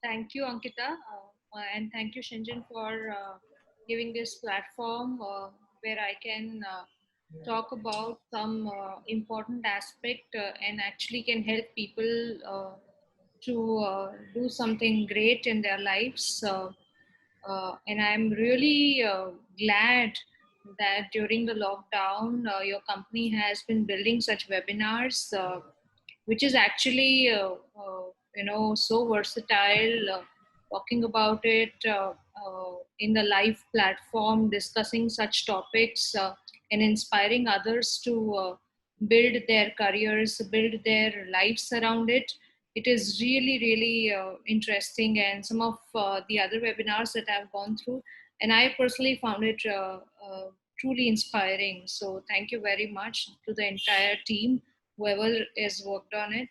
Thank you, Ankita, and thank you, Shinjan, for giving this platform where I can talk about some important aspect and actually can help people to do something great in their lives. And I'm really glad that during the lockdown, your company has been building such webinars, which is actually, so versatile. Talking about it in the live platform, discussing such topics, and inspiring others to build their careers, build their lives around it. It is really, really interesting, and some of the other webinars that I've gone through, and I personally found it truly inspiring. So thank you very much to the entire team, whoever has worked on it.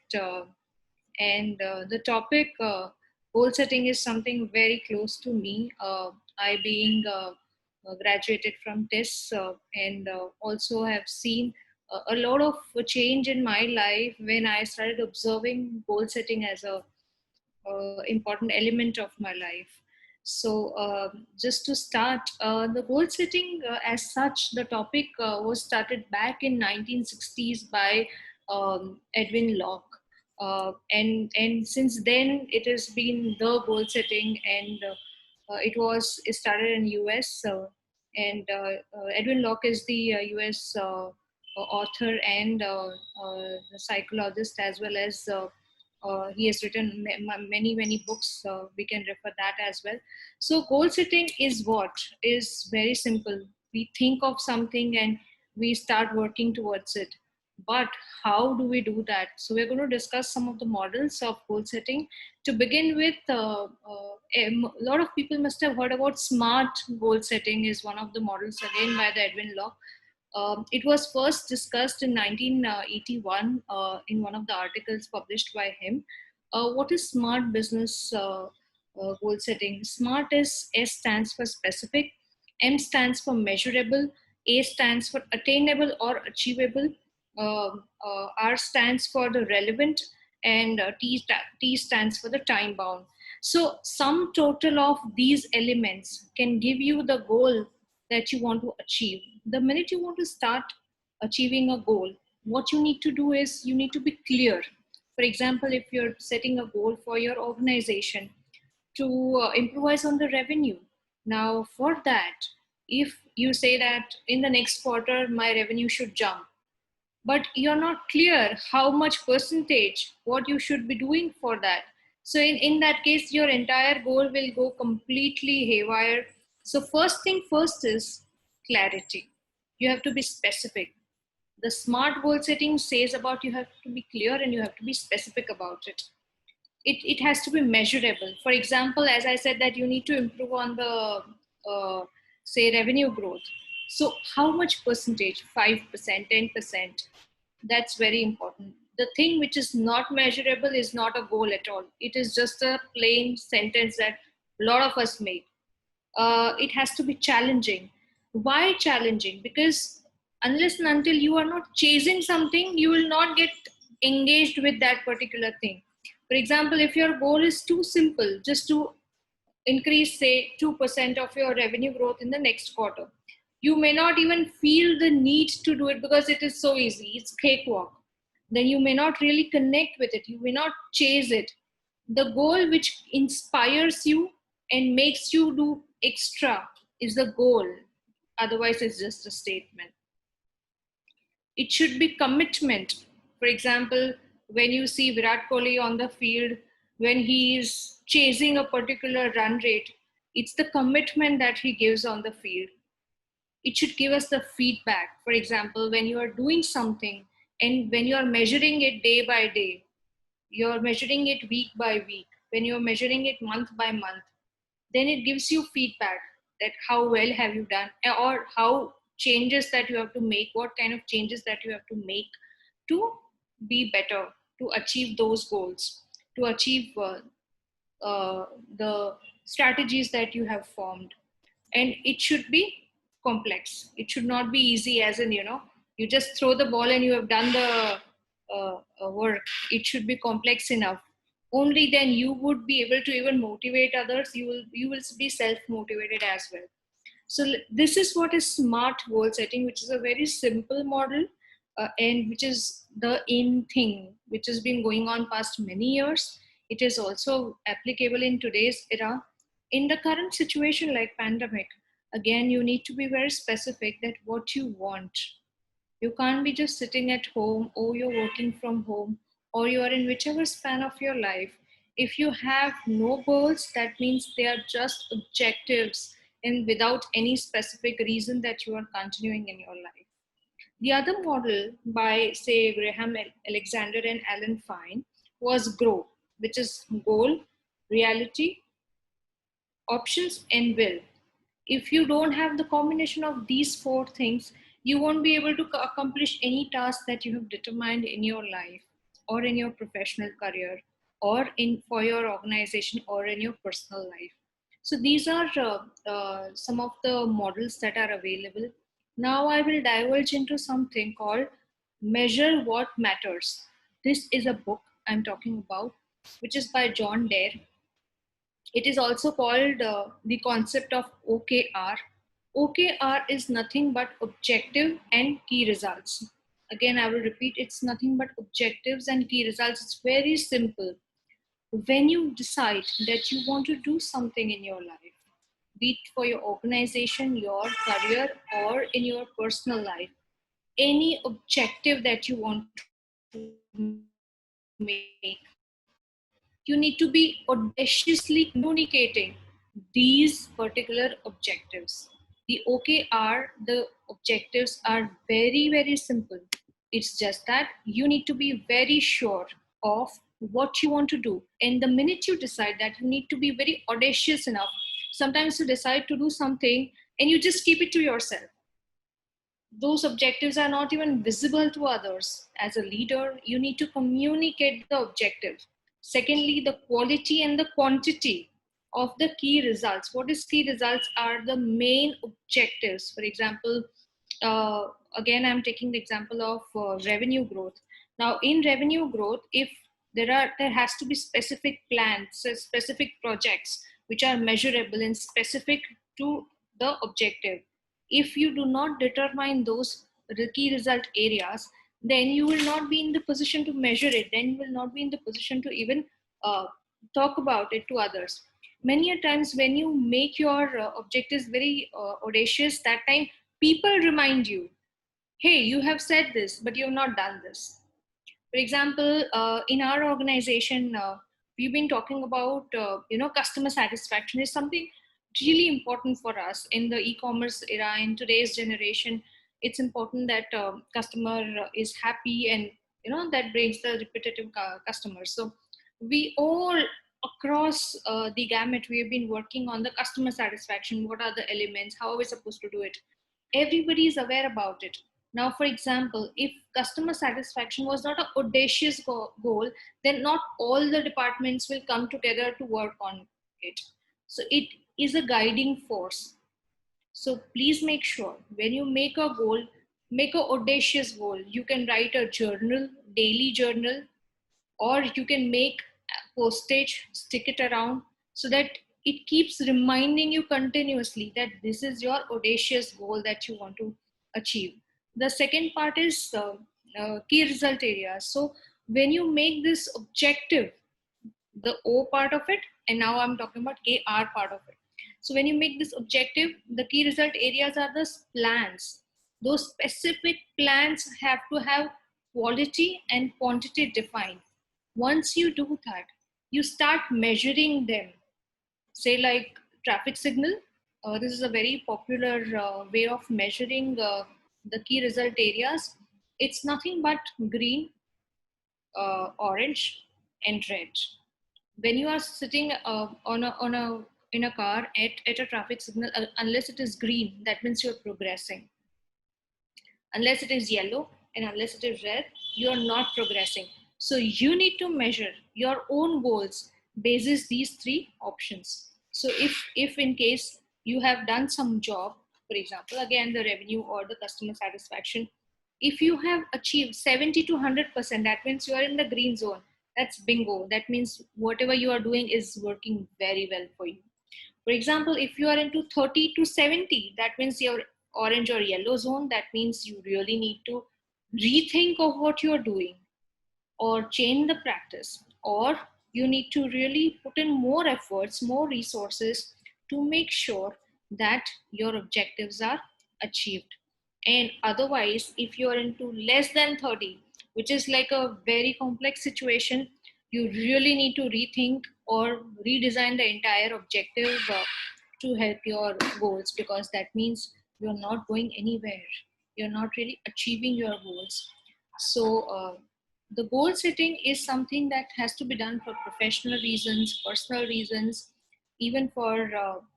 And the topic, goal setting, is something very close to me. I being graduated from TIS, and also have seen a lot of change in my life when I started observing goal setting as a important element of my life. So, just to start, the goal setting, as such, the topic was started back in 1960s by Edwin Locke, and since then it has been the goal setting, and it started in US, and Edwin Locke is the US author and psychologist, as well as he has written many books. We can refer that as well. So goal setting is what is very simple. We think of something and we start working towards it. But how do we do that? So we're going to discuss some of the models of goal setting. To begin with, a lot of people must have heard about SMART goal setting. Is one of the models, again by the Edwin Locke. It was first discussed in 1981 in one of the articles published by him. What is SMART business goal setting? SMART is S stands for specific, M stands for measurable, A stands for attainable or achievable, R stands for the relevant, and T stands for the time bound. So, sum total of these elements can give you the goal that you want to achieve. The minute you want to start achieving a goal, what you need to do is you need to be clear. For example, if you're setting a goal for your organization to improvise on the revenue, now for that, if you say that in the next quarter my revenue should jump, but you're not clear how much percentage, what you should be doing for that. So in that case, your entire goal will go completely haywire. So first thing first is clarity. You have to be specific. The SMART goal setting says about you have to be clear and you have to be specific about it. It has to be measurable. For example, as I said, that you need to improve on the say revenue growth. So how much percentage? 5%, 10%. That's very important. The thing which is not measurable is not a goal at all. It is just a plain sentence that a lot of us make. It has to be challenging. Why challenging? Because unless and until you are not chasing something, you will not get engaged with that particular thing. For example, if your goal is too simple, just to increase, say, 2% of your revenue growth in the next quarter, you may not even feel the need to do it because it is so easy. It's cakewalk. Then you may not really connect with it. You may not chase it. The goal which inspires you and makes you do extra is the goal. Otherwise, it's just a statement. It should be commitment. For example, when you see Virat Kohli on the field, when he is chasing a particular run rate, it's the commitment that he gives on the field. It should give us the feedback. For example, when you are doing something and when you are measuring it day by day, you're measuring it week by week, when you're measuring it month by month, then it gives you feedback that how well have you done, or how changes that you have to make, what kind of changes that you have to make to be better, to achieve those goals, to achieve the strategies that you have formed. And it should be complex. It should not be easy, as in, you just throw the ball and you have done the work. It should be complex enough. only then you would be able to even motivate others. You will be self motivated as well. So this is what is smart goal setting, which is a very simple model, and which is the in thing, which has been going on past many years. It is also applicable in today's era. In the current situation like pandemic, again, you need to be very specific that what you want. You can't be just sitting at home, or you're working from home, or you are in whichever span of your life. If you have no goals, that means they are just objectives and without any specific reason that you are continuing in your life. The other model by, say, Graham Alexander and Alan Fine was GROW, which is goal, reality, options, and will. If you don't have the combination of these four things, you won't be able to accomplish any task that you have determined in your life or in your professional career or in for your organization or in your personal life. So these are some of the models that are available. Now I will diverge into something called Measure What Matters. This is a book I'm talking about, which is by John Dare. It is also called the concept of OKR. OKR is nothing but objective and key results. Again, I will repeat, it's nothing but objectives and key results. It's very simple. When you decide that you want to do something in your life, be it for your organization, your career, or in your personal life, any objective that you want to make, you need to be audaciously communicating these particular objectives. The OKR, the objectives are very, very simple. It's just that you need to be very sure of what you want to do. And the minute you decide that, you need to be very audacious enough. Sometimes you decide to do something and you just keep it to yourself. Those objectives are not even visible to others. As a leader, you need to communicate the objectives. Secondly, the quality and the quantity of the key results. What is key results are the main objectives. For example, uh, again, I'm taking the example of revenue growth. Now, in revenue growth, if there has to be specific plans, specific projects which are measurable and specific to the objective. If you do not determine those key result areas, then you will not be in the position to measure it. Then you will not be in the position to even talk about it to others. Many a times when you make your objectives very audacious, that time people remind you, hey, you have said this, but you have not done this. For example, in our organization, we've been talking about customer satisfaction is something really important for us in the e-commerce era. In today's generation, it's important that customer is happy, and that brings the repetitive customers. So we all across the gamut, we have been working on the customer satisfaction. What are the elements? How are we supposed to do it? Everybody is aware about it. Now, for example, if customer satisfaction was not an audacious goal, then not all the departments will come together to work on it. So it is a guiding force. So please make sure when you make a goal, make an audacious goal. You can write a journal, daily journal, or you can make postage, stick it around so that it keeps reminding you continuously that this is your audacious goal that you want to achieve. The second part is key result areas. So when you make this objective, the O part of it, and now I'm talking about AR part of it. So when you make this objective, the key result areas are the plans. Those specific plans have to have quality and quantity defined. Once you do that, you start measuring them. Say like traffic signal. This is a very popular way of measuring the key result areas. It's nothing but green, orange, and red. When you are sitting on a in a car at a traffic signal, unless it is green, that means you're progressing. Unless it is yellow and unless it is red, you are not progressing. So you need to measure your own goals basis these three options. So if in case you have done some job, for example, again the revenue or the customer satisfaction, if you have achieved 70 to 100%, that means you are in the green zone. that's bingo. That means whatever you are doing is working very well for you. For example, if you are into 30 to 70, that means your orange or yellow zone. That means you really need to rethink of what you're doing, or change the practice, or you need to really put in more efforts, more resources to make sure that your objectives are achieved. And otherwise, if you are into less than 30, which is like a very complex situation, you really need to rethink or redesign the entire objective to help your goals, because that means you're not going anywhere, you're not really achieving your goals. So the goal setting is something that has to be done for professional reasons, personal reasons, even for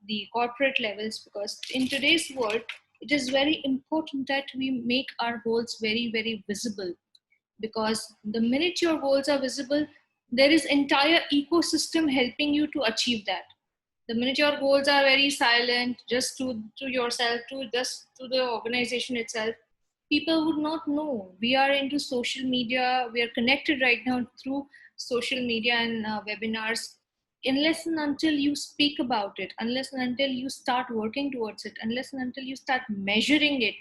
the corporate levels, because in today's world it is very important that we make our goals very, very visible, because the minute your goals are visible, there is entire ecosystem helping you to achieve that. The minute your goals are very silent, just to yourself, to just to the organization itself, people would not know. We are into social media, we are connected right now through social media and webinars. Unless and until you speak about it, unless and until you start working towards it, unless and until you start measuring it,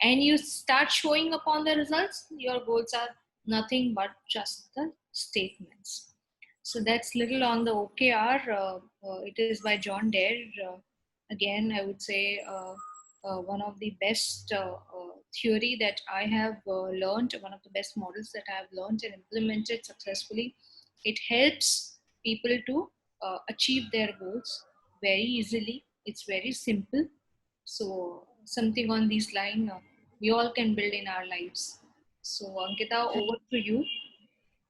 and you start showing up on the results, your goals are nothing but just the statements. So that's little on the OKR. It is by John Dare. Again, I would say one of the best theory that I have learned, one of the best models that I have learned and implemented successfully. It helps people to achieve their goals very easily. It's very simple. So something on these lines we all can build in our lives. So Ankita, over to you.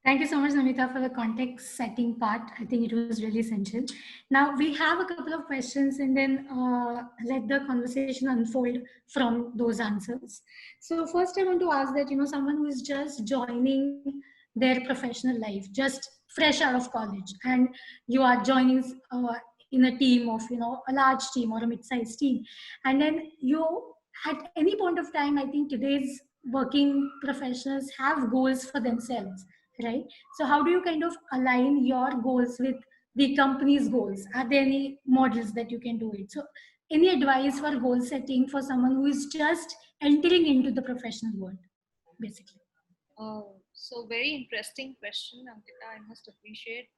Thank you so much, Namita, for the context setting part. I think it was really essential. Now, we have a couple of questions and then let the conversation unfold from those answers. So, first, I want to ask that, someone who is just joining their professional life, just fresh out of college, and you are joining in a team of, a large team or a mid sized team, and then you, at any point of time, I think today's working professionals have goals for themselves, right? So how do you kind of align your goals with the company's goals? Are there any models that you can do it? So any advice for goal setting for someone who is just entering into the professional world, basically? Oh, so very interesting question, Ankita. I must appreciate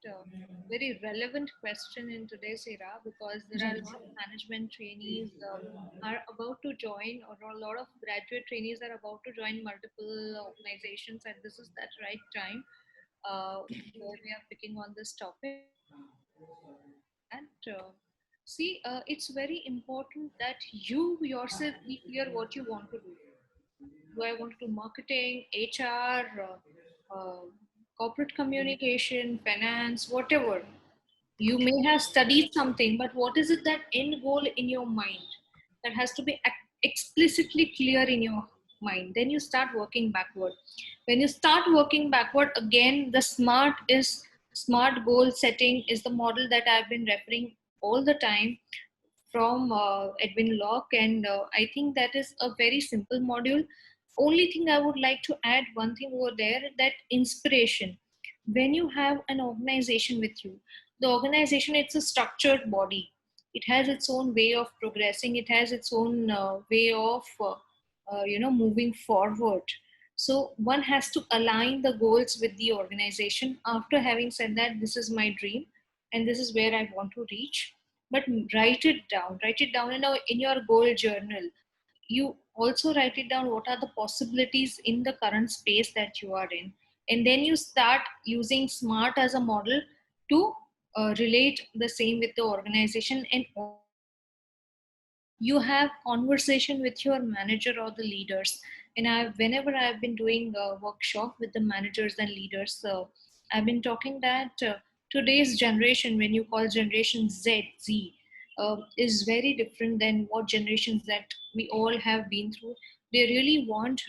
very relevant question in today's era, because there are a Right. lot of management trainees are about to join, or a lot of graduate trainees are about to join multiple organizations, and this is that right time where we are picking on this topic. And see, it's very important that you yourself be clear what you want to do. Do I want to do marketing, HR, corporate communication, finance, whatever? You may have studied something, but what is it that end goal in your mind that has to be explicitly clear in your mind? Then you start working backward. When you start working backward, again, the smart goal setting is the model that I've been referring all the time from Edwin Locke, and I think that is a very simple module. Only thing I would like to add one thing over there, that inspiration. When you have an organization with you, the organization, it's a structured body. It has its own way of progressing. It has its own way of moving forward. So one has to align the goals with the organization. After having said that, this is my dream and this is where I want to reach, but write it down in your goal journal. You also write it down, what are the possibilities in the current space that you are in, and then you start using smart as a model to relate the same with the organization. And you have conversation with your manager or the leaders. And whenever I've been doing a workshop with the managers and leaders, I've been talking that today's generation, when you call generation Z, is very different than what generations that we all have been through. They really want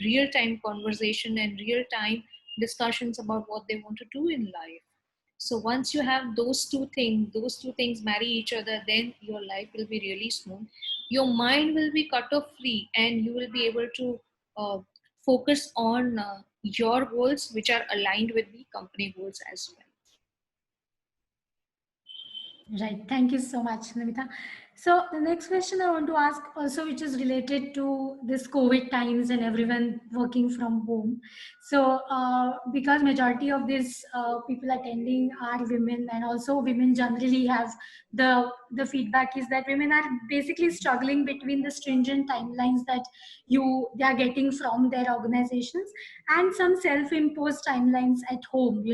real time conversation and real time discussions about what they want to do in life. So once you have those two things marry each other, then your life will be really smooth. Your mind will be cut off free, and you will be able to uh, focus on your goals which are aligned with the company goals as well. Right. Thank you so much, Namita. So the next question I want to ask also, which is related to this COVID times and everyone working from home. So because majority of these people attending are women, and also women generally have the feedback is that women are basically struggling between the stringent timelines that they are getting from their organizations and some self-imposed timelines at home.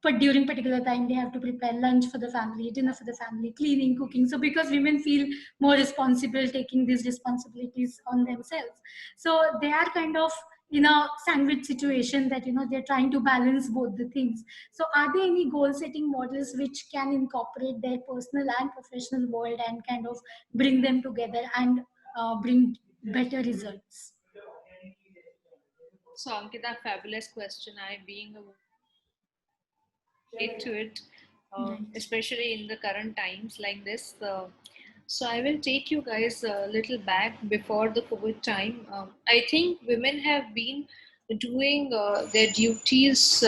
But during particular time they have to prepare lunch for the family, dinner for the family, cleaning, cooking. So because women feel more responsible taking these responsibilities on themselves, so they are kind of in a sandwich situation that they're trying to balance both the things. So are there any goal setting models which can incorporate their personal and professional world and kind of bring them together and bring better results? So Ankita, fabulous question. I being a relate to it, Right. especially in the current times like this. So I will take you guys a little back before the COVID time. I think women have been doing their duties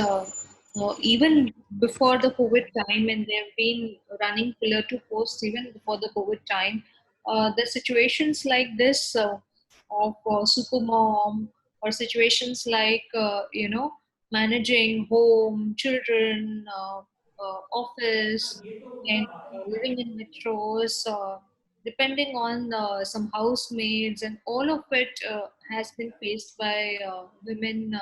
even before the COVID time, and they've been running pillar to post even before the COVID time. The situations like this of super mom, or situations like managing home, children, office, and living in metros, depending on some housemaids, and all of it has been faced by women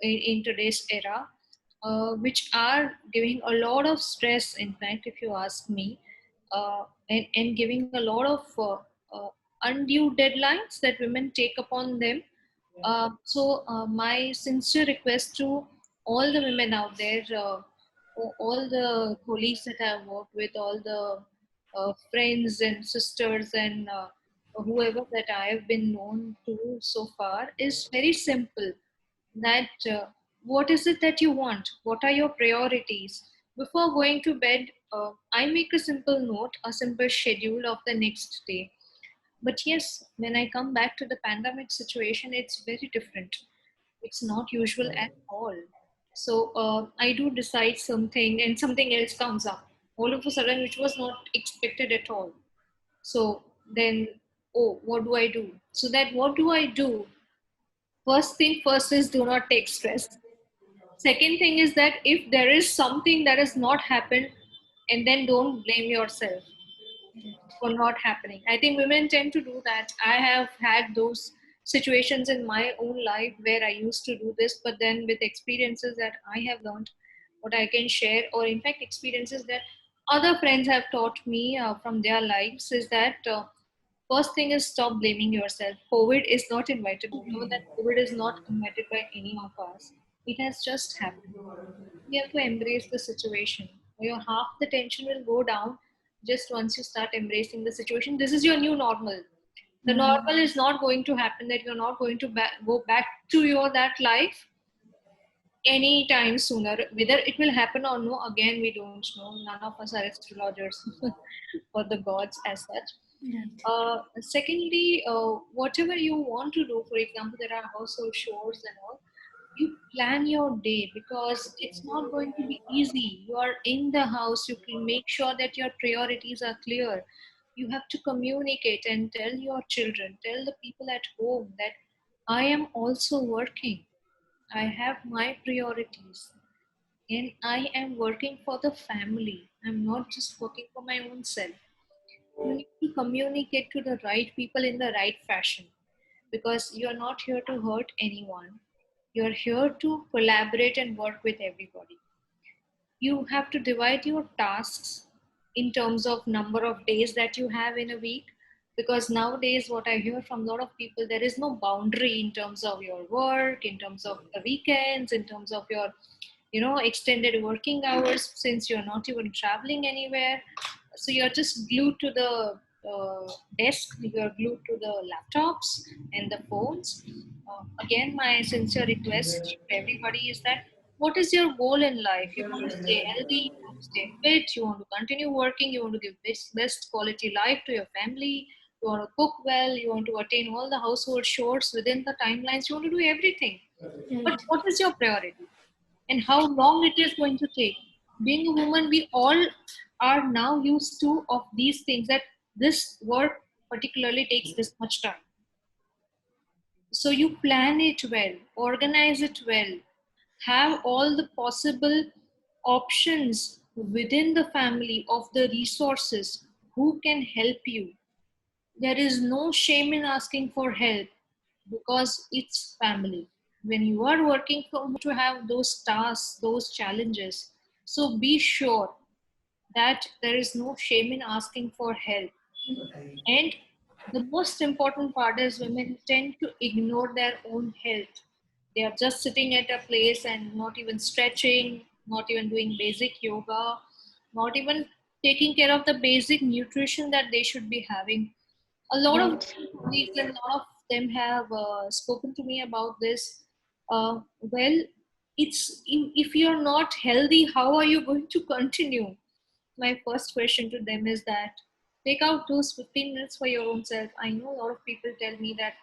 in today's era, which are giving a lot of stress, in fact, if you ask me, and giving a lot of undue deadlines that women take upon them. So my sincere request to all the women out there, all the colleagues that I've worked with, all the friends and sisters, and whoever that I have been known to so far, is very simple. That what is it that you want? What are your priorities? Before going to bed, I make a simple note, a simple schedule of the next day. But yes, when I come back to the pandemic situation, it's very different. It's not usual at all. So I do decide something and something else comes up all of a sudden, which was not expected at all. So then, oh, what do I do? So that what do I do? First thing first is do not take stress. Second thing is that if there is something that has not happened, and then don't blame yourself for not happening. I think women tend to do that. I have had those situations in my own life where I used to do this, but then with experiences that I have learned, what I can share, or in fact, experiences that other friends have taught me from their lives, is that first thing is stop blaming yourself. COVID is not invited. Know that COVID is not invited by any of us. It has just happened. You have to embrace the situation. Your half the tension will go down just once you start embracing the situation. This is your new normal. The normal is not going to happen that you're not going to go back to your that life anytime sooner. Whether it will happen or no, again, we don't know. None of us are astrologers or the gods as such. Right. Secondly, whatever you want to do, for example, there are household chores and all, you plan your day, because it's not going to be easy. You are in the house, you can make sure that your priorities are clear. You have to communicate and tell your children, tell the people at home that I am also working. I have my priorities, and I am working for the family. I'm not just working for my own self. You need to communicate to the right people in the right fashion, because you're not here to hurt anyone. You're here to collaborate and work with everybody. You have to divide your tasks in terms of number of days that you have in a week, because nowadays what I hear from a lot of people, there is no boundary in terms of your work, in terms of the weekends, in terms of your extended working hours, since you're not even traveling anywhere. So you're just glued to the desk, you're glued to the laptops and the phones. Again, my sincere request to everybody is that what is your goal in life? You want to stay healthy, you want to stay fit, you want to continue working, you want to give best quality life to your family. You want to cook well, you want to attain all the household chores within the timelines, you want to do everything. But Right. what is your priority? And how long it is going to take? Being a woman, we all are now used to of these things, that this work particularly takes this much time. So you plan it well, organize it well, have all the possible options within the family of the resources who can help you. There is no shame in asking for help because it's family. When you are working from home, to have those tasks, those challenges. So be sure that there is no shame in asking for help. And the most important part is women tend to ignore their own health. They are just sitting at a place and not even stretching, not even doing basic yoga, not even taking care of the basic nutrition that they should be having. A lot of Right. colleagues and a lot of them have spoken to me about this. Well, if you're not healthy, how are you going to continue? My first question to them is that take out those 15 minutes for your own self. I know a lot of people tell me that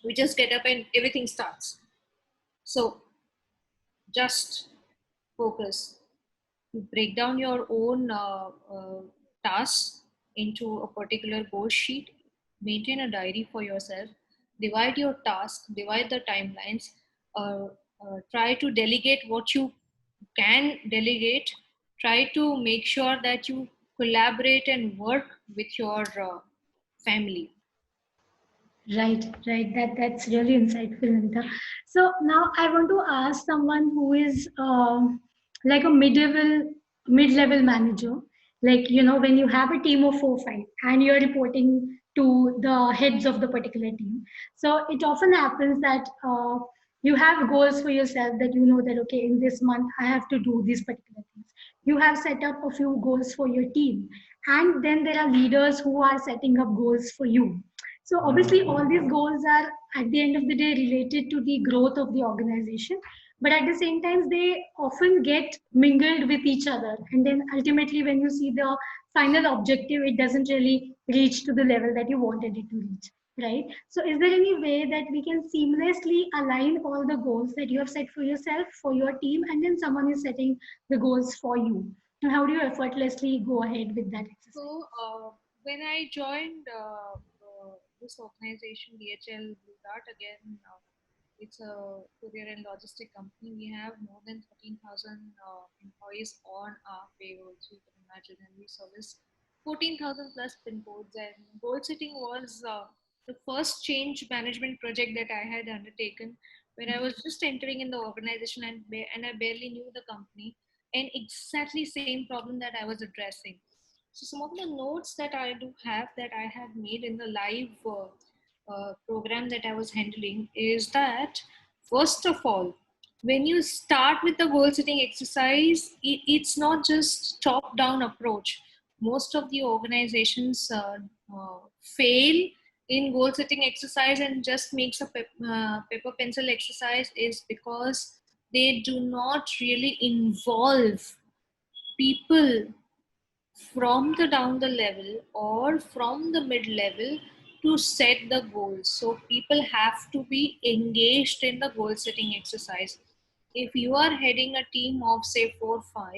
we just get up and everything starts. So just focus. You break down your own tasks into a particular goal sheet, maintain a diary for yourself, divide your tasks, divide the timelines, uh, try to delegate what you can delegate, try to make sure that you collaborate and work with your family. Right, right. That's really insightful, Nandita. So now I want to ask someone who is like a mid-level manager. Like, you know, when you have a team of 4, 5, and you're reporting to the heads of the particular team. So it often happens that you have goals for yourself, that you know that okay, in this month I have to do these particular things. You have set up a few goals for your team, and then there are leaders who are setting up goals for you. So obviously, all these goals are at the end of the day related to the growth of the organization, but at the same time, they often get mingled with each other. And then ultimately, when you see the final objective, it doesn't really reach to the level that you wanted it to reach, right? So is there any way that we can seamlessly align all the goals that you have set for yourself, for your team, and then someone is setting the goals for you? And how do you effortlessly go ahead with that exercise? So, when I joined this organization, DHL Blue Dart, again, it's a courier and logistic company. We have more than 13,000 employees on our payroll. So you can imagine, and we service 14,000 plus pin codes. And goal setting was the first change management project that I had undertaken, where I was just entering in the organization and I barely knew the company, and exactly same problem that I was addressing. So some of the notes that I do have that I had made in the live program that I was handling is that, first of all, when you start with the goal setting exercise, it's not just top down approach. Most of the organizations fail in goal setting exercise and just makes a paper pencil exercise, is because they do not really involve people from the down the level or from the mid level to set the goals. So people have to be engaged in the goal setting exercise. If you are heading a team of say 4, 5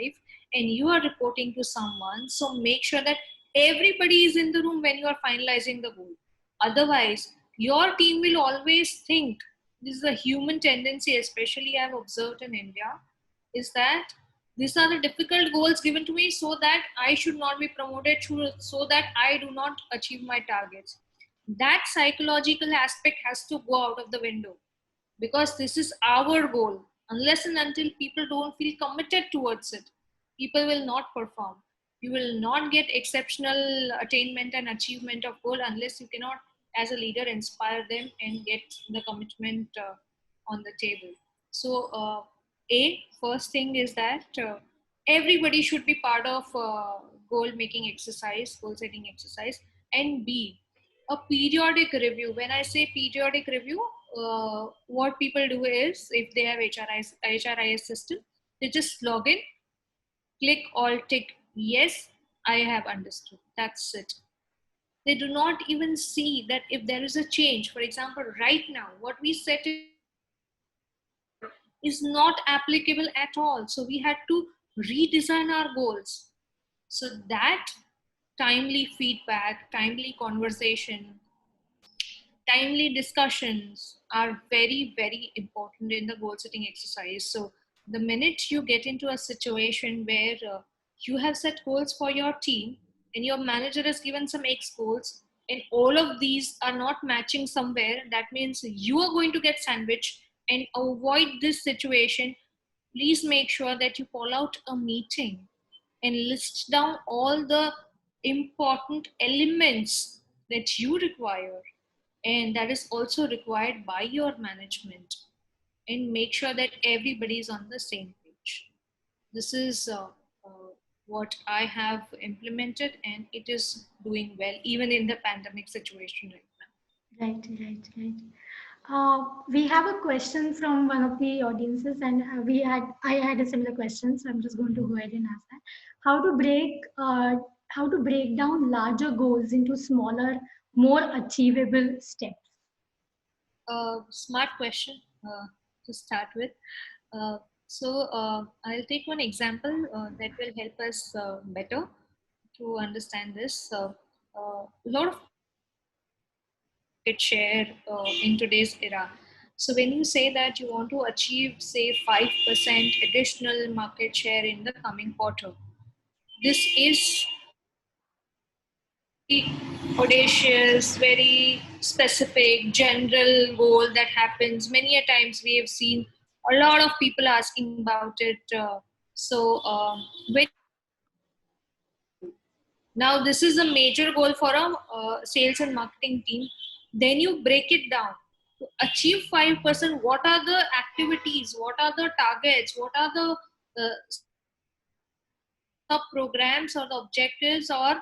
and you are reporting to someone, so make sure that everybody is in the room when you are finalizing the goal. Otherwise, your team will always think, this is a human tendency, especially I've observed in India, is that these are the difficult goals given to me so that I should not be promoted, so that I do not achieve my targets. That psychological aspect has to go out of the window, because this is our goal. Unless and until people don't feel committed towards it, people will not perform. You will not get exceptional attainment and achievement of goal unless you cannot, as a leader, inspire them and get the commitment on the table. So, first thing is that everybody should be part of goal making exercise, goal setting exercise, and B, a periodic review. When I say periodic review, what people do is, if they have HRIS system, they just log in, click all tick yes, I have understood. That's it. They do not even see that if there is a change, for example, right now, what we set is not applicable at all. So we had to redesign our goals. So that timely feedback, timely conversation, timely discussions are very, very important in the goal setting exercise. So the minute you get into a situation where you have set goals for your team and your manager has given some X goals and all of these are not matching somewhere, that means you are going to get sandwiched. And avoid this situation, please make sure that you call out a meeting and list down all the important elements that you require and that is also required by your management, and make sure that everybody is on the same page. This is what I have implemented and it is doing well even in the pandemic situation right now. Right. We have a question from one of the audiences, and I had a similar question, so I'm just going to go ahead and ask that. How to break how to break down larger goals into smaller, more achievable steps? Smart question to start with. Uh, I'll take one example that will help us better to understand this. A lot of market share in today's era. So when you say that you want to achieve, say, 5% additional market share in the coming quarter, this is audacious, very specific, general goal that happens many a times. We have seen a lot of people asking about it. When now this is a major goal for a sales and marketing team, then you break it down to achieve 5%. What are the activities? What are the targets? What are the sub programs or the objectives or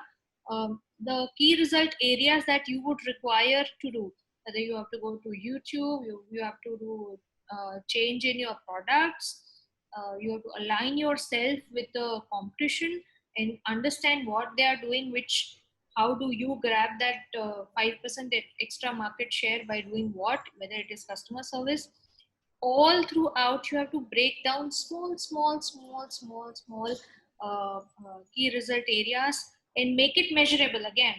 the key result areas that you would require to do? Whether you have to go to YouTube, you have to do change in your products, you have to align yourself with the competition and understand what they are doing, which how do you grab that 5% extra market share by doing what, whether it is customer service. All throughout you have to break down small key result areas and make it measurable. Again,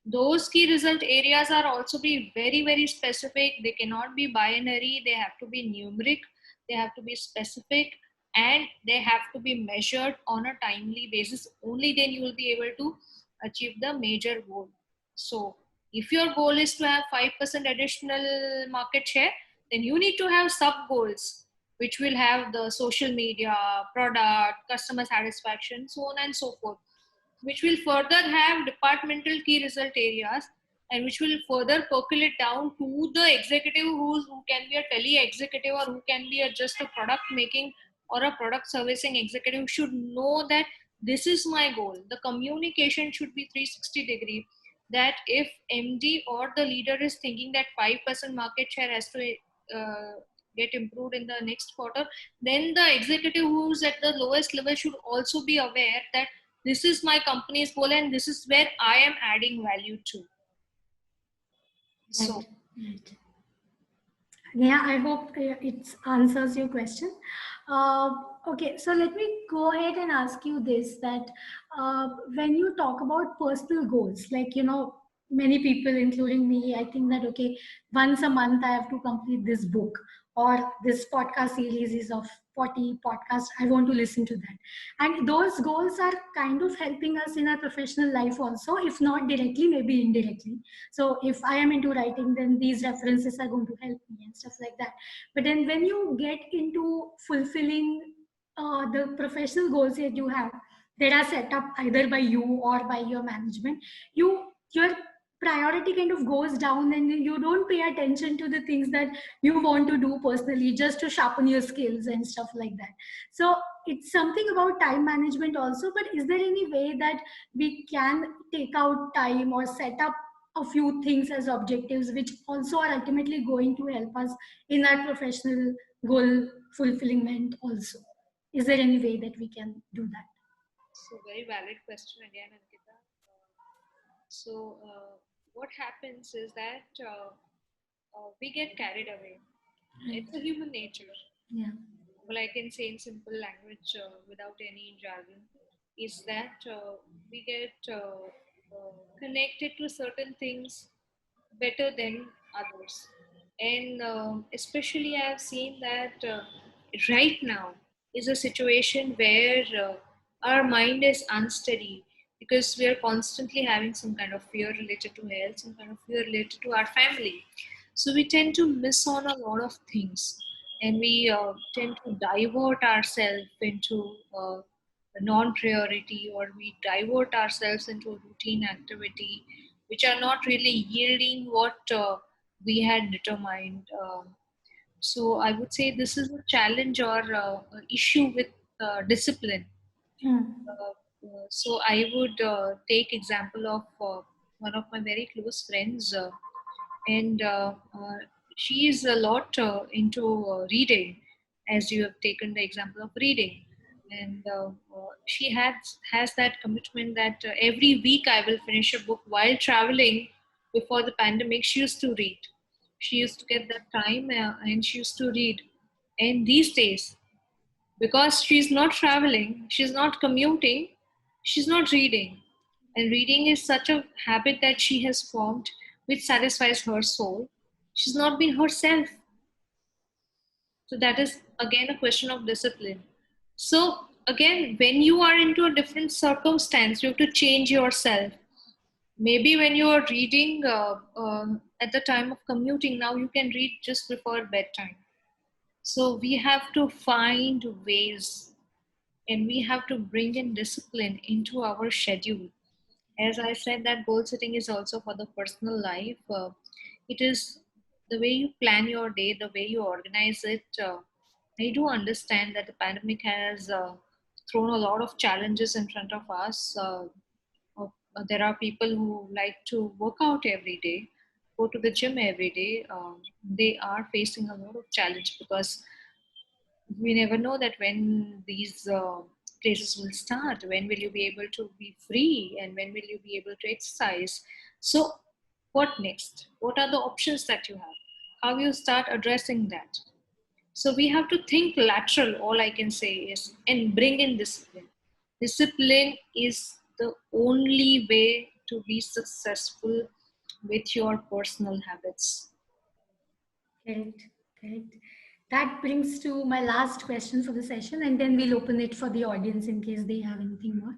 those key result areas are also be very, very specific. They cannot be binary, they have to be numeric, they have to be specific, and they have to be measured on a timely basis. Only then you will be able to achieve the major goal. So if your goal is to have 5% additional market share, then you need to have sub goals which will have the social media, product, customer satisfaction, so on and so forth, which will further have departmental key result areas, and which will further percolate down to the executive who can be a tele executive or who can be just a product making or a product servicing executive, should know that this is my goal. The communication should be 360-degree, that if MD or the leader is thinking that 5% market share has to uh, get improved in the next quarter, then the executive who's at the lowest level should also be aware that this is my company's goal and this is where I am adding value to. So Right. Yeah, I hope it answers your question. Uh, okay, so let me go ahead and ask you this, that when you talk about personal goals, like, many people, including me, I think that, okay, once a month I have to complete this book, or this podcast series is of 40 podcasts, I want to listen to that. And those goals are kind of helping us in our professional life also, if not directly, maybe indirectly. So if I am into writing, then these references are going to help me and stuff like that. But then when you get into fulfilling the professional goals that you have, that are set up either by you or by your management, your priority kind of goes down, and you don't pay attention to the things that you want to do personally just to sharpen your skills and stuff like that. So it's something about time management also. But is there any way that we can take out time or set up a few things as objectives, which also are ultimately going to help us in our professional goal fulfillment also? Is there any way that we can do that? very valid question again, Ankita. So what happens is that we get carried away. Right. It's a human nature. Yeah. Well, I can say in simple language without any jargon, is that we get connected to certain things better than others. And especially, I've seen that right now is a situation where our mind is unsteady because we are constantly having some kind of fear related to health, some kind of fear related to our family. So we tend to miss on a lot of things, and we tend to divert ourselves into a non-priority, or we divert ourselves into a routine activity which are not really yielding what we had determined. So I would say this is a challenge or issue with discipline. Hmm. So I would take example of one of my very close friends, and she is a lot into reading, as you have taken the example of reading. And she has that commitment that every week I will finish a book. While traveling before the pandemic, she used to read. She used to get that time and she used to read. And these days, because she's not traveling, she's not commuting, she's not reading. And reading is such a habit that she has formed which satisfies her soul. She's not been herself. So that is again a question of discipline. So again, when you are into a different circumstance, you have to change yourself. Maybe when you are reading at the time of commuting, now you can read just before bedtime. So we have to find ways, and we have to bring in discipline into our schedule. As I said, that goal setting is also for the personal life. It is the way you plan your day, the way you organize it. I do understand that the pandemic has thrown a lot of challenges in front of us. There are people who like to work out every day, go to the gym every day. They are facing a lot of challenge because we never know that when these places will start, when will you be able to be free, and when will you be able to exercise. So what next? What are the options that you have? How you start addressing that? So we have to think lateral, all I can say is, and bring in discipline. Discipline is the only way to be successful with your personal habits. Correct. Correct. That brings to my last question for the session, and then we'll open it for the audience in case they have anything more.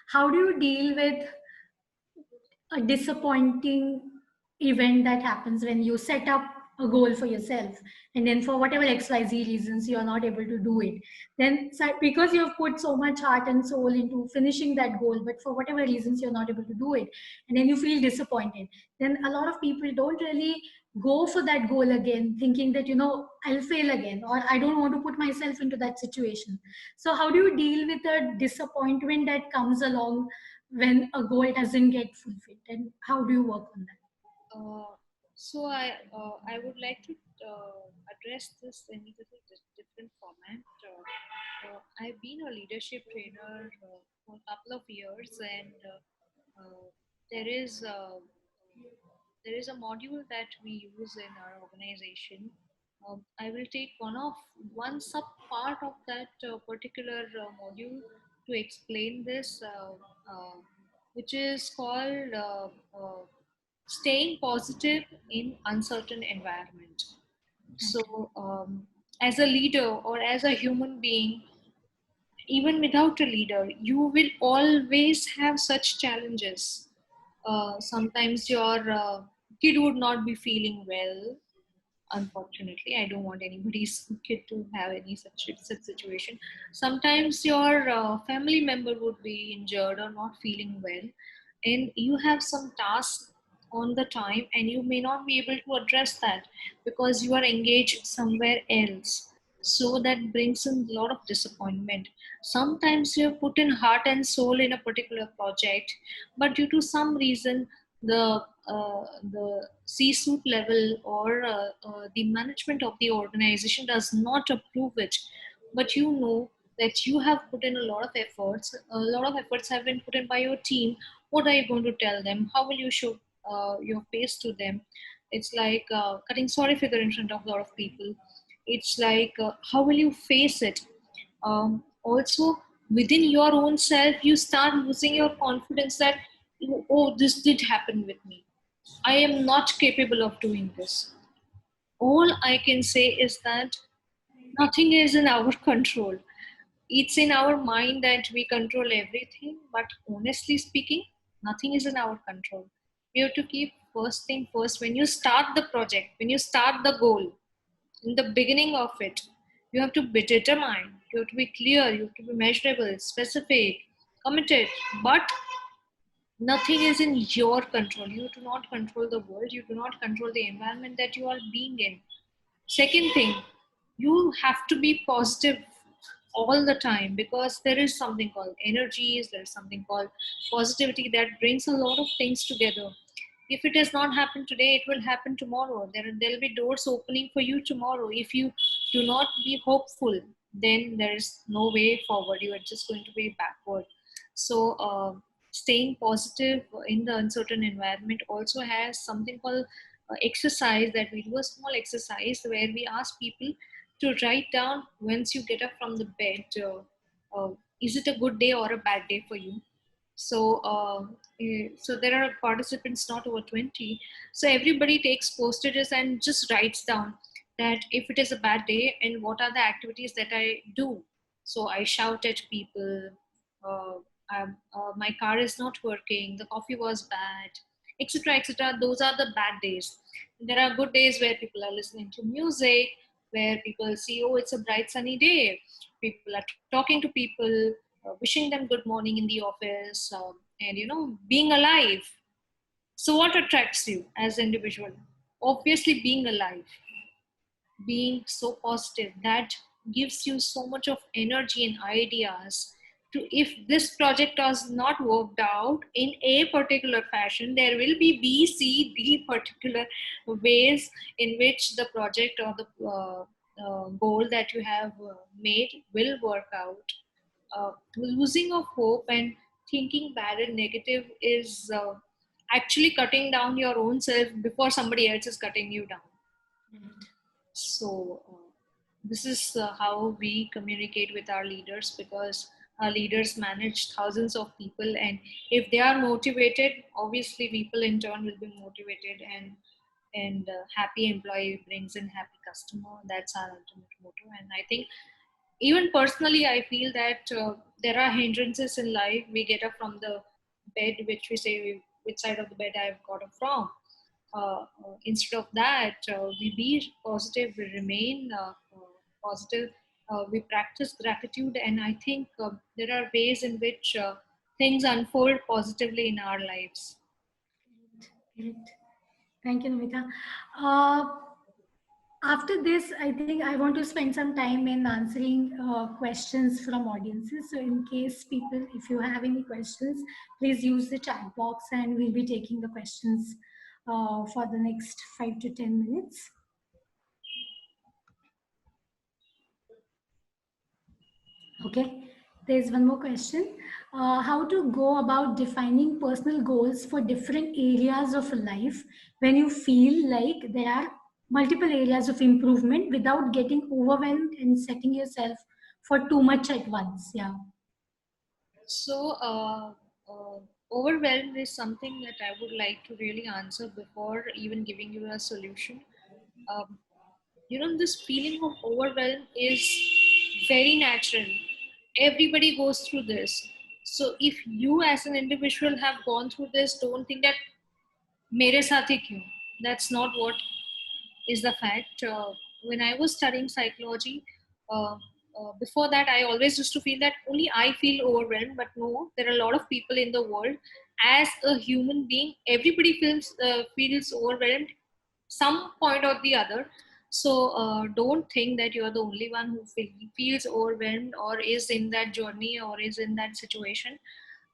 How do you deal with a disappointing event that happens when you set up a goal for yourself, and then for whatever xyz reasons you are not able to do it, then because you have put so much heart and soul into finishing that goal, but for whatever reasons you're not able to do it, and then you feel disappointed, then a lot of people don't really go for that goal again, thinking that, I'll fail again, or I don't want to put myself into that situation. So how do you deal with the disappointment that comes along when a goal doesn't get fulfilled, and how do you work on that? Uh, so I would like to address this in a little different format. I've been a leadership trainer for a couple of years, and there is there is a module that we use in our organization. I will take one sub part of that particular module to explain this, which is called staying positive in uncertain environment. Okay. So, as a leader or as a human being, even without a leader, you will always have such challenges. Sometimes your kid would not be feeling well. Unfortunately, I don't want anybody's kid to have any such situation. Sometimes your family member would be injured or not feeling well, and you have some task on the time, and you may not be able to address that because you are engaged somewhere else. So that brings in a lot of disappointment. Sometimes you have put in heart and soul in a particular project, but due to some reason, the C-suite level or the management of the organization does not approve it. But you know that you have put in a lot of efforts. A lot of efforts have been put in by your team. What are you going to tell them? How will you show your face to them? It's like cutting sorry figure in front of a lot of people. It's like how will you face it? Also, within your own self, you start losing your confidence that, oh, this did happen with me. I am not capable of doing this. All I can say is that nothing is in our control. It's in our mind that we control everything, but honestly speaking, nothing is in our control. We have to keep first thing first. When you start the project, when you start the goal, in the beginning of it, you have to be determined, you have to be clear, you have to be measurable, specific, committed. But nothing is in your control. You do not control the world, you do not control the environment that you are being in. Second thing, you have to be positive all the time, because there is something called energies, there is something called positivity that brings a lot of things together. If it has not happened today, it will happen tomorrow. There'll be doors opening for you tomorrow. If you do not be hopeful, then there is no way forward. You are just going to be backward. So staying positive in the uncertain environment also has something called exercise, that we do a small exercise where we ask people to write down, once you get up from the bed, is it a good day or a bad day for you? So, so there are participants not over 20. So everybody takes postages and just writes down that if it is a bad day and what are the activities that I do. So I shout at people, uh, my car is not working, the coffee was bad, etc., etc. Those are the bad days. There are good days where people are listening to music, where people see, oh, it's a bright sunny day. People are talking to people, wishing them good morning in the office, and being alive. So what attracts you as an individual? Obviously being alive, being so positive, that gives you so much of energy and ideas to, if this project has not worked out in a particular fashion, there will be b, c, d particular ways in which the project or the goal that you have made will work out. Losing of hope and thinking bad and negative is actually cutting down your own self before somebody else is cutting you down. So this is how we communicate with our leaders, because our leaders manage thousands of people, and if they are motivated, obviously people in turn will be motivated, and happy employee brings in happy customer. That's our ultimate motto. And I think even personally, I feel that there are hindrances in life. We get up from the bed, which we say, which side of the bed I've got up from. Instead of that, we be positive, we remain positive, we practice gratitude, and I think there are ways in which things unfold positively in our lives. Great. Thank you, Namita. Uh, After this, I think I want to spend some time in answering questions from audiences. So in case people, if you have any questions, please use the chat box and we'll be taking the questions for the next 5 to 10 minutes. Okay, there's one more question. How to go about defining personal goals for different areas of life when you feel like there are multiple areas of improvement without getting overwhelmed and setting yourself for too much at once? Yeah. So, uh, overwhelmed is something that I would like to really answer before even giving you a solution. Um, this feeling of overwhelm is very natural. Everybody goes through this. So, if you as an individual have gone through this, don't think that mere saath hi kyun. That's not what is the fact. When I was studying psychology, before that, I always used to feel that only I feel overwhelmed. But no, there are a lot of people in the world. As a human being, everybody feels overwhelmed some point or the other. So don't think that you are the only one who feels overwhelmed or is in that journey or is in that situation.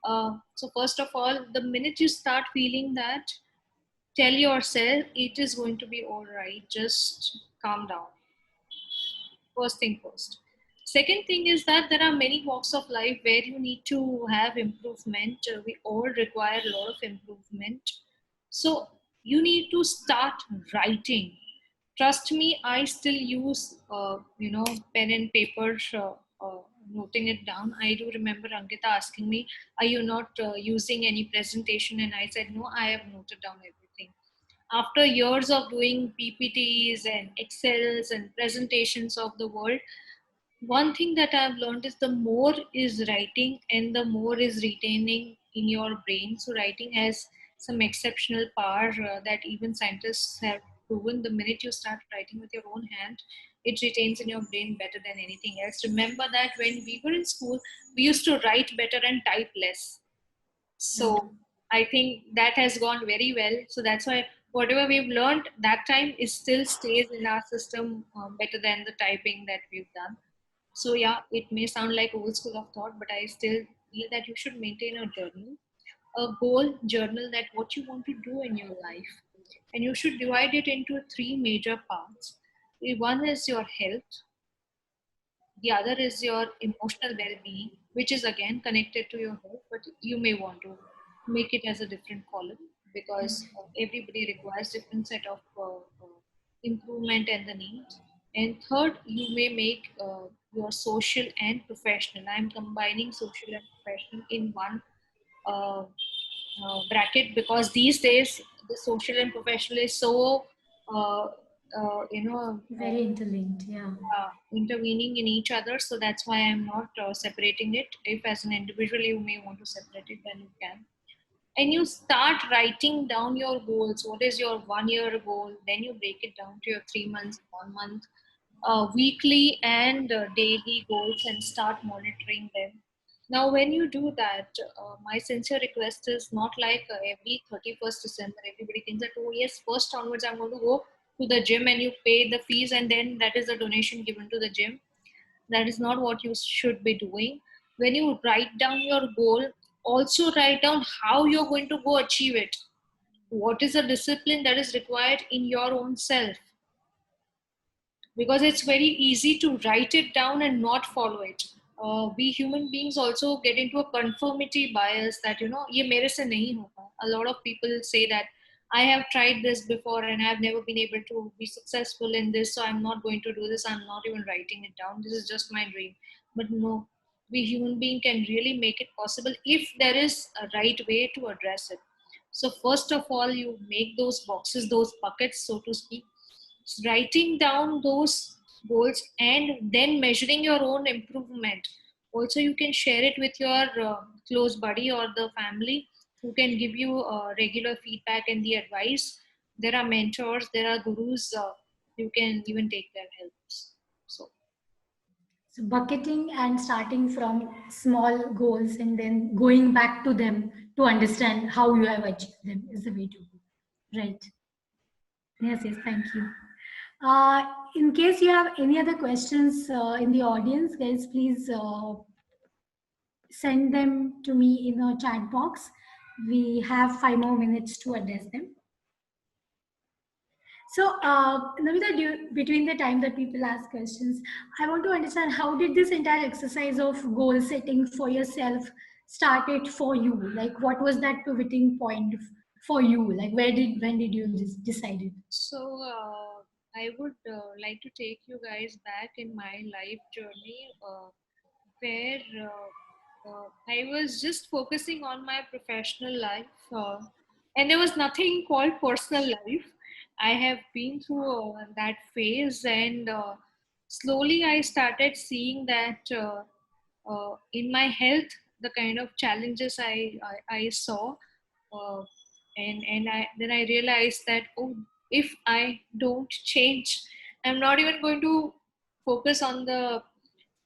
So first of all, the minute you start feeling that, tell yourself it is going to be all right. Just calm down. First thing first. Second thing is that there are many walks of life where you need to have improvement. We all require a lot of improvement. So you need to start writing. Trust me, I still use, pen and paper, noting it down. I do remember Ankita asking me, "Are you not using any presentation?" And I said, "No, I have noted down everything." After years of doing PPTs and Excels and presentations of the world, one thing that I've learned is the more is writing and the more is retaining in your brain. So writing has some exceptional power that even scientists have proven. The minute you start writing with your own hand, it retains in your brain better than anything else. Remember that when we were in school, we used to write better and type less. Right. So I think that has gone very well. So that's why whatever we've learned that time is still stays in our system better than the typing that we've done. So yeah, it may sound like old school of thought, but I still feel that you should maintain a journal, a goal journal, that what you want to do in your life. And you should divide it into three major parts. One is your health, the other is your emotional well-being, which is again connected to your health, but you may want to make it as a different column because everybody requires different set of improvement and the needs. And third, you may make your social and professional. I'm combining social and professional in one uh, bracket because these days the social and professional is so uh, Very interlinked, yeah. intervening in each other. So that's why I'm not separating it. If as an individual you may want to separate it, then you can. And you start writing down your goals. What is your 1 year goal? Then you break it down to your 3 months, 1 month, weekly and daily goals, and start monitoring them. Now, when you do that, my sincere request is not like every 31st December, everybody thinks that, oh, yes, first onwards, I'm going to go to the gym and you pay the fees, and then that is a donation given to the gym. That is not what you should be doing. When you write down your goal, also write down how you're going to go achieve it. What is the discipline that is required in your own self? Because it's very easy to write it down and not follow it. We human beings also get into a conformity bias that, ye mere se nahi hoga. A lot of people say that I have tried this before and I have never been able to be successful in this, so I'm not going to do this. I'm not even writing it down. This is just my dream. But no, we human being can really make it possible if there is a right way to address it. So first of all, you make those boxes, those buckets, so to speak, writing down those goals and then measuring your own improvement. Also, you can share it with your close buddy or the family who can give you regular feedback and the advice. There are mentors, there are gurus, you can even take their helps. So So bucketing and starting from small goals and then going back to them to understand how you have achieved them is the way to go. Right. Yes, yes, thank you. In case you have any other questions in the audience, guys, please send them to me in a chat box. We have 5 more minutes to address them. So, Namita, between the time that people ask questions, I want to understand how did this entire exercise of goal setting for yourself started for you? Like, what was that pivoting point for you? Like, when did you decide it? So, I would like to take you guys back in my life journey where I was just focusing on my professional life, and there was nothing called personal life. I have been through that phase, and slowly I started seeing that in my health, the kind of challenges I saw, uh, and then I realized that, oh, if I don't change, I'm not even going to focus on the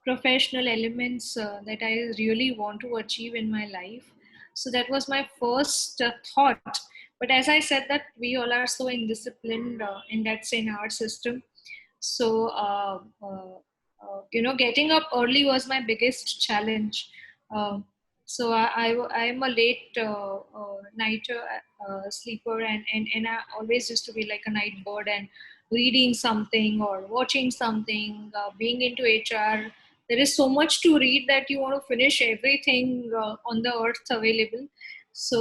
professional elements that I really want to achieve in my life. So that was my first thought. But as I said, that we all are so indisciplined, and that's in our system. So getting up early was my biggest challenge. Uh, so I am a late nighter sleeper, and I always used to be like a night bird and reading something or watching something, being into HR, there is so much to read that you want to finish everything on the earth available. So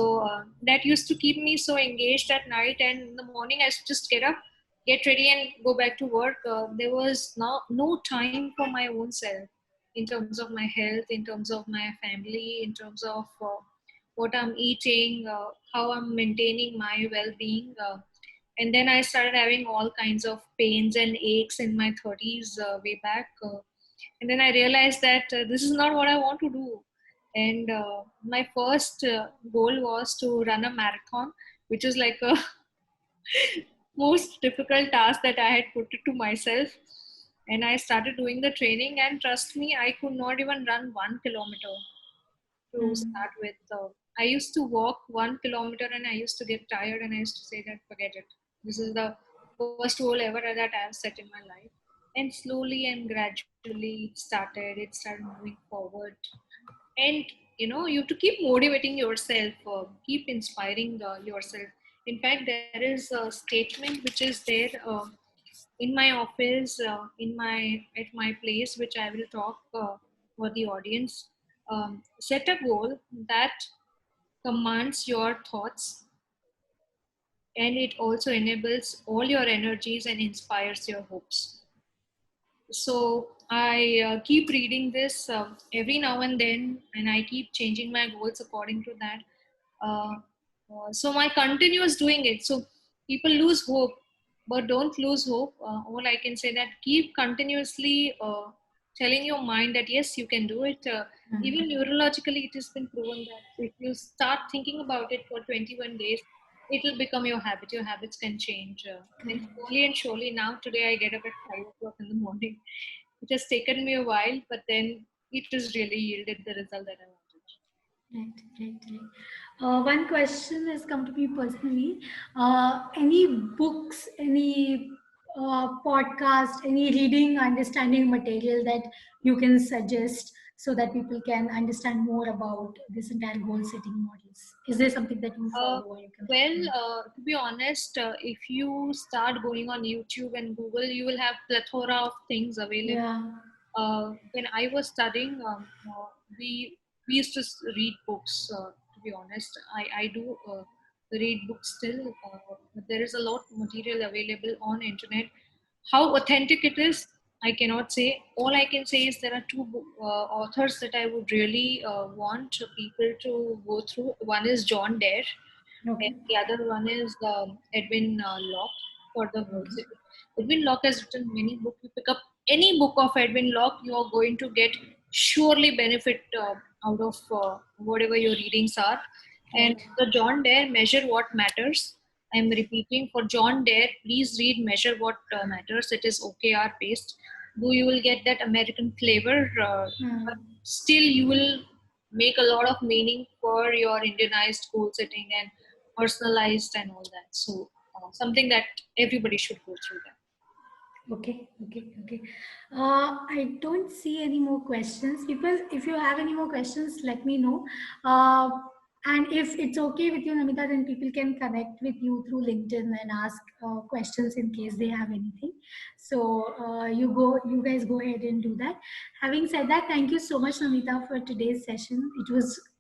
that used to keep me so engaged at night, and in the morning I used to just get up, get ready, and go back to work. There was no time for my own self, in terms of my health, in terms of my family, in terms of what I'm eating, how I'm maintaining my well-being. And then I started having all kinds of pains and aches in my 30s way back. And then I realized that this is not what I want to do. And my first goal was to run a marathon, which is like a most difficult task that I had put it to myself. And I started doing the training, and trust me, I could not even run 1 kilometer to start with. I used to walk 1 kilometer and I used to get tired, and I used to say that forget it. This is the worst goal ever that I have set in my life. And slowly and gradually it started moving forward. And you have to keep motivating yourself, keep inspiring yourself. In fact, there is a statement which is there in my office, in my at my place, which I will talk for the audience. Set a goal that commands your thoughts, and it also enables all your energies and inspires your hopes. So I keep reading this every now and then, and I keep changing my goals according to that. uh, so my continuous doing it. So people lose hope, but don't lose hope. All I can say that keep continuously telling your mind that yes, you can do it. Even neurologically, it has been proven that if you start thinking about it for 21 days, it will become your habit. Your habits can change. And slowly and surely, now today I get up at 5 o'clock in the morning. It has taken me a while, but then it has really yielded the result that I wanted. Right, right, right. One question has come to me personally. Any books, any podcast, any reading, understanding material that you can suggest so that people can understand more about this entire goal setting models? Is there something that you Uh, follow or you can well, recommend? to be honest, if you start going on YouTube and Google, you will have plethora of things available. Yeah. When I was studying, we used to read books. To be honest, I do read books still. But there is a lot of material available on internet. How authentic it is, I cannot say. All I can say is there are two authors that I would really want people to go through. One is John Dare, and Okay. the other one is Edwin Locke for the World Okay. City. Edwin Locke has written many books. You pick up any book of Edwin Locke, you are going to get surely benefit out of whatever your readings are. And Right. the John Dare, Measure What Matters. I'm repeating for John Dare, please read Measure What Matters. It is OKR based. Though you will get that American flavor, but still you will make a lot of meaning for your Indianized goal setting and personalized and all that. So something that everybody should go through that. Okay, okay, okay. I don't see any more questions. People, if you have any more questions, let me know. Uh, and if it's okay with you, Namita, then people can connect with you through LinkedIn and ask questions in case they have anything. So you guys go ahead and do that. Having said that, thank you so much, Namita, for today's session.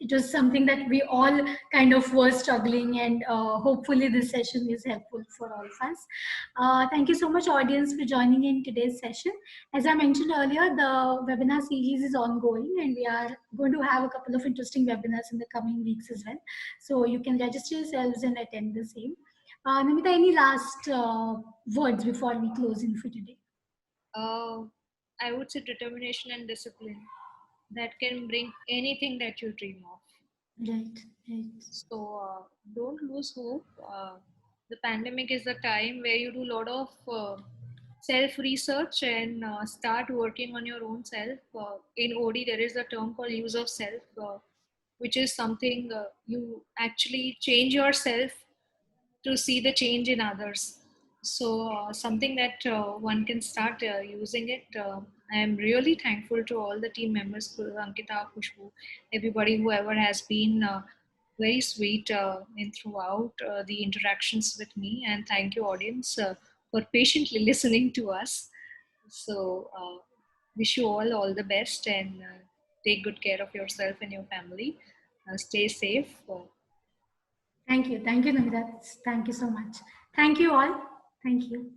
It was something that we all kind of were struggling, and hopefully this session is helpful for all of us. Thank you so much, audience, for joining in today's session. As I mentioned earlier, the webinar series is ongoing, and we are going to have a couple of interesting webinars in the coming weeks as well. So you can register yourselves and attend the same. Namita, any last words before we close in for today? Uh, I would say determination and discipline that can bring anything that you dream of. Right, right. So don't lose hope. The pandemic is the time where you do a lot of self research and start working on your own self. In OD, there is a term called use of self, which is something you actually change yourself to see the change in others. So something that one can start using it. I am really thankful to all the team members, Ankita, Khushbu, everybody, whoever has been very sweet in throughout the interactions with me. And thank you, audience, for patiently listening to us. So wish you all the best, and take good care of yourself and your family. Stay safe. Thank you, Namita. Thank you so much. Thank you all. Thank you.